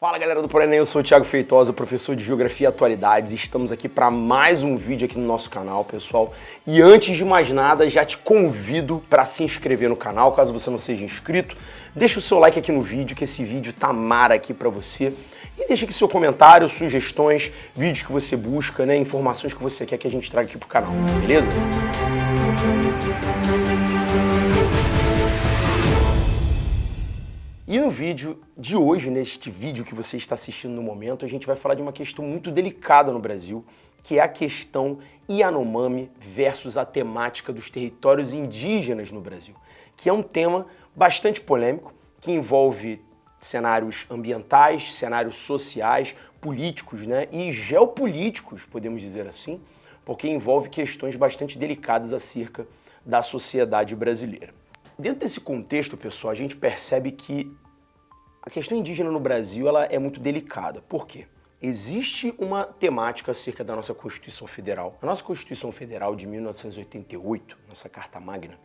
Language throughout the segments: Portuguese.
Fala galera do ProEnem, eu sou o Thiago Feitosa, professor de Geografia e Atualidades. Estamos aqui para mais um vídeo aqui no nosso canal, pessoal. E antes de mais nada, já te convido para se inscrever no canal, caso você não seja inscrito. Deixa o seu like aqui no vídeo, que esse vídeo tá mara aqui para você. E deixa aqui seu comentário, sugestões, vídeos que você busca, né, informações que você quer que a gente traga aqui pro canal, beleza? E no vídeo de hoje, neste vídeo que você está assistindo no momento, a gente vai falar de uma questão muito delicada no Brasil, que é a questão Yanomami versus a temática dos territórios indígenas no Brasil, que é um tema bastante polêmico, que envolve cenários ambientais, cenários sociais, políticos, né, e geopolíticos, podemos dizer assim, porque envolve questões bastante delicadas acerca da sociedade brasileira. Dentro desse contexto, pessoal, a gente percebe que a questão indígena no Brasil ela é muito delicada. Por quê? Existe uma temática acerca da nossa Constituição Federal. A nossa Constituição Federal de 1988, nossa Carta Magna,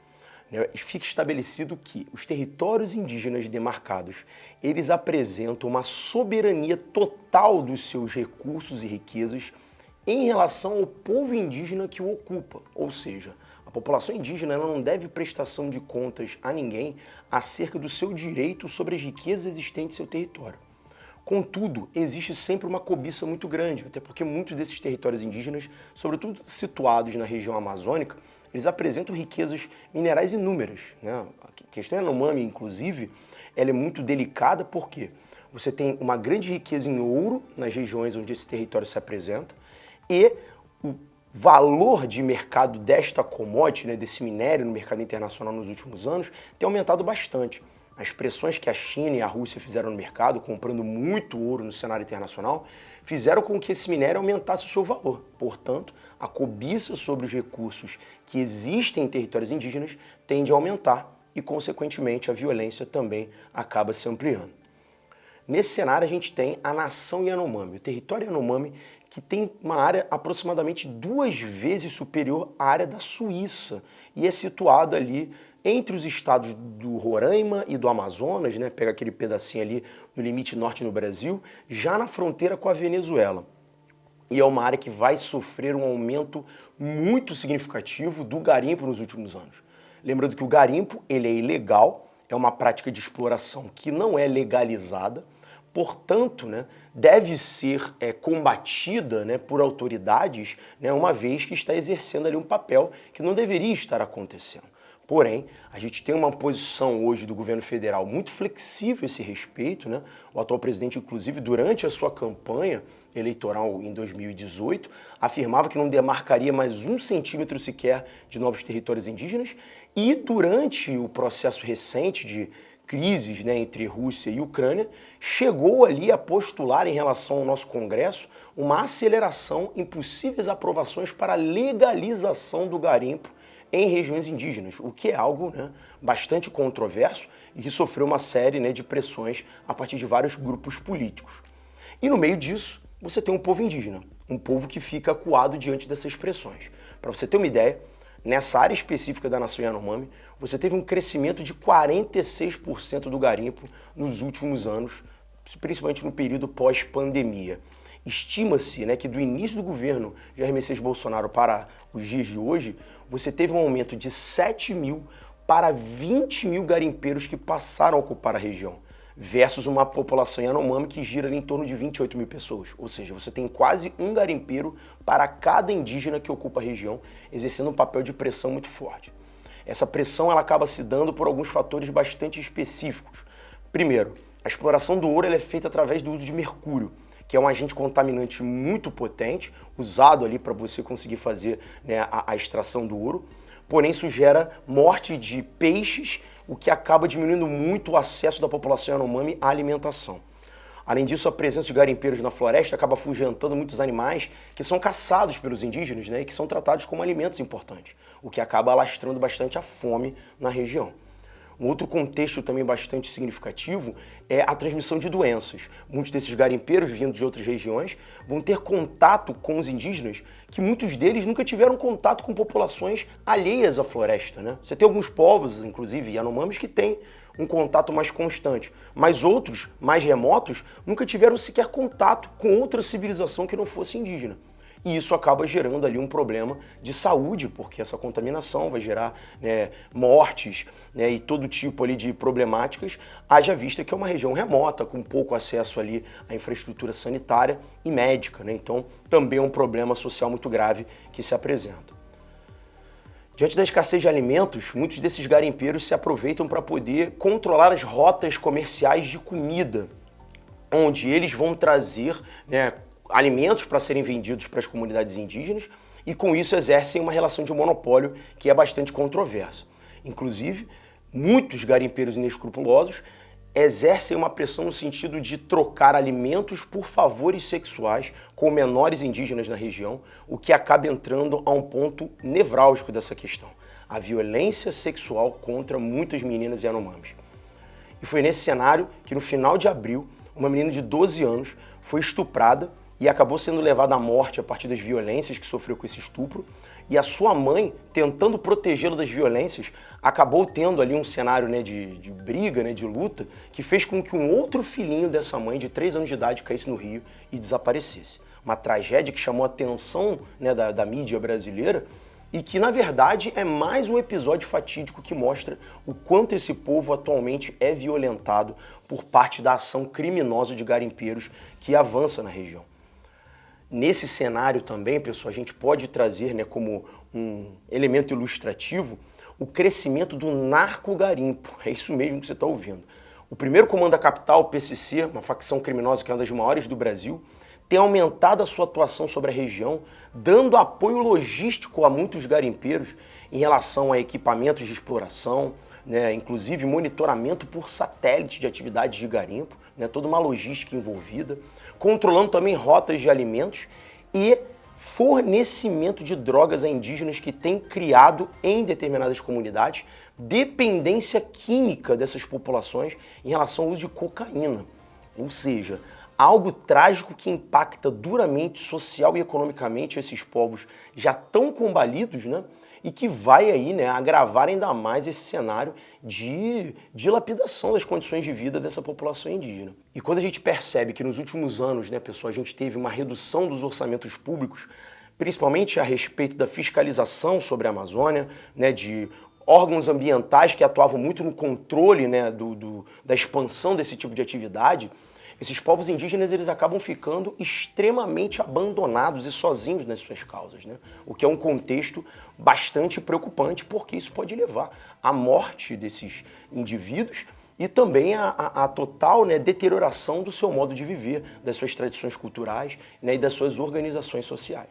né, fica estabelecido que os territórios indígenas demarcados, eles apresentam uma soberania total dos seus recursos e riquezas em relação ao povo indígena que o ocupa, ou seja, a população indígena não deve prestação de contas a ninguém acerca do seu direito sobre as riquezas existentes em seu território. Contudo, existe sempre uma cobiça muito grande, até porque muitos desses territórios indígenas, sobretudo situados na região amazônica, eles apresentam riquezas minerais inúmeras, né? A questão Yanomami, inclusive, ela é muito delicada porque você tem uma grande riqueza em ouro nas regiões onde esse território se apresenta e o valor de mercado desta commodity, né, desse minério no mercado internacional nos últimos anos, tem aumentado bastante. As pressões que a China e a Rússia fizeram no mercado, comprando muito ouro no cenário internacional, fizeram com que esse minério aumentasse o seu valor. Portanto, a cobiça sobre os recursos que existem em territórios indígenas tende a aumentar e, consequentemente, a violência também acaba se ampliando. Nesse cenário, a gente tem a nação Yanomami, o território Yanomami, que tem uma área aproximadamente 2 vezes superior à área da Suíça e é situado ali entre os estados do Roraima e do Amazonas, né? Pega aquele pedacinho ali no limite norte no Brasil, já na fronteira com a Venezuela. E é uma área que vai sofrer um aumento muito significativo do garimpo nos últimos anos. Lembrando que o garimpo ele é ilegal, é uma prática de exploração que não é legalizada, portanto, né, deve ser combatida, né, por autoridades, né, uma vez que está exercendo ali um papel que não deveria estar acontecendo. Porém, a gente tem uma posição hoje do governo federal muito flexível a esse respeito, né? O atual presidente, inclusive, durante a sua campanha eleitoral em 2018, afirmava que não demarcaria mais 1 centímetro sequer de novos territórios indígenas e durante o processo recente de crises, né, entre Rússia e Ucrânia, chegou ali a postular em relação ao nosso Congresso uma aceleração em possíveis aprovações para a legalização do garimpo em regiões indígenas, o que é algo, né, bastante controverso e que sofreu uma série, né, de pressões a partir de vários grupos políticos. E no meio disso, você tem um povo indígena, um povo que fica acuado diante dessas pressões. Para você ter uma ideia, nessa área específica da nação Yanomami, você teve um crescimento de 46% do garimpo nos últimos anos, principalmente no período pós-pandemia. Estima-se, né, que do início do governo Jair Messias Bolsonaro para os dias de hoje, você teve um aumento de 7 mil para 20 mil garimpeiros que passaram a ocupar a região, versus uma população Yanomami que gira ali em torno de 28 mil pessoas. Ou seja, você tem quase um garimpeiro para cada indígena que ocupa a região, exercendo um papel de pressão muito forte. Essa pressão ela acaba se dando por alguns fatores bastante específicos. Primeiro, a exploração do ouro ela é feita através do uso de mercúrio, que é um agente contaminante muito potente, usado ali para você conseguir fazer, né, a extração do ouro. Porém, isso gera morte de peixes, o que acaba diminuindo muito o acesso da população Yanomami à alimentação. Além disso, a presença de garimpeiros na floresta acaba afugentando muitos animais que são caçados pelos indígenas, né, e que são tratados como alimentos importantes, o que acaba alastrando bastante a fome na região. Um outro contexto também bastante significativo é a transmissão de doenças. Muitos desses garimpeiros, vindo de outras regiões, vão ter contato com os indígenas, que muitos deles nunca tiveram contato com populações alheias à floresta, né? Você tem alguns povos, inclusive Yanomamis, que têm um contato mais constante. Mas outros, mais remotos, nunca tiveram sequer contato com outra civilização que não fosse indígena. E isso acaba gerando ali um problema de saúde, porque essa contaminação vai gerar, né, mortes, né, e todo tipo ali de problemáticas, haja vista que é uma região remota, com pouco acesso ali à infraestrutura sanitária e médica, né? Então também é um problema social muito grave que se apresenta. Diante da escassez de alimentos, muitos desses garimpeiros se aproveitam para poder controlar as rotas comerciais de comida, onde eles vão trazer, né, alimentos para serem vendidos para as comunidades indígenas e com isso exercem uma relação de monopólio que é bastante controversa. Inclusive, muitos garimpeiros inescrupulosos exercem uma pressão no sentido de trocar alimentos por favores sexuais com menores indígenas na região, o que acaba entrando a um ponto nevrálgico dessa questão, a violência sexual contra muitas meninas Yanomamis. E foi nesse cenário que no final de abril, uma menina de 12 anos foi estuprada e acabou sendo levada à morte a partir das violências que sofreu com esse estupro, e a sua mãe, tentando protegê-lo das violências, acabou tendo ali um cenário, né, de briga, né, de luta, que fez com que um outro filhinho dessa mãe, de 3 anos de idade, caísse no rio e desaparecesse. Uma tragédia que chamou a atenção, né, da mídia brasileira e que, na verdade, é mais um episódio fatídico que mostra o quanto esse povo atualmente é violentado por parte da ação criminosa de garimpeiros que avança na região. Nesse cenário também, pessoal, a gente pode trazer, né, como um elemento ilustrativo o crescimento do narcogarimpo. É isso mesmo que você está ouvindo. O primeiro comando da capital, o PCC, uma facção criminosa que é uma das maiores do Brasil, tem aumentado a sua atuação sobre a região, dando apoio logístico a muitos garimpeiros em relação a equipamentos de exploração, né, inclusive monitoramento por satélite de atividades de garimpo, né, toda uma logística envolvida, controlando também rotas de alimentos e fornecimento de drogas a indígenas que têm criado em determinadas comunidades dependência química dessas populações em relação ao uso de cocaína. Ou seja, algo trágico que impacta duramente social e economicamente esses povos já tão combalidos, né? E que vai aí, né, agravar ainda mais esse cenário de dilapidação das condições de vida dessa população indígena. E quando a gente percebe que nos últimos anos, né, pessoal, a gente teve uma redução dos orçamentos públicos, principalmente a respeito da fiscalização sobre a Amazônia, né, de órgãos ambientais que atuavam muito no controle, né, da expansão desse tipo de atividade, esses povos indígenas eles acabam ficando extremamente abandonados e sozinhos nas suas causas, né? O que é um contexto bastante preocupante, porque isso pode levar à morte desses indivíduos e também a total, né, deterioração do seu modo de viver, das suas tradições culturais, né, e das suas organizações sociais.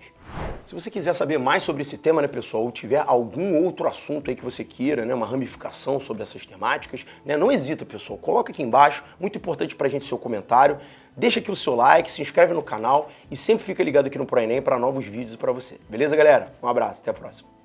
Se você quiser saber mais sobre esse tema, né, pessoal, ou tiver algum outro assunto aí que você queira, né, uma ramificação sobre essas temáticas, né, não hesita, pessoal, coloca aqui embaixo, muito importante pra gente o seu comentário, deixa aqui o seu like, se inscreve no canal e sempre fica ligado aqui no ProEnem para novos vídeos para você. Beleza, galera? Um abraço, até a próxima.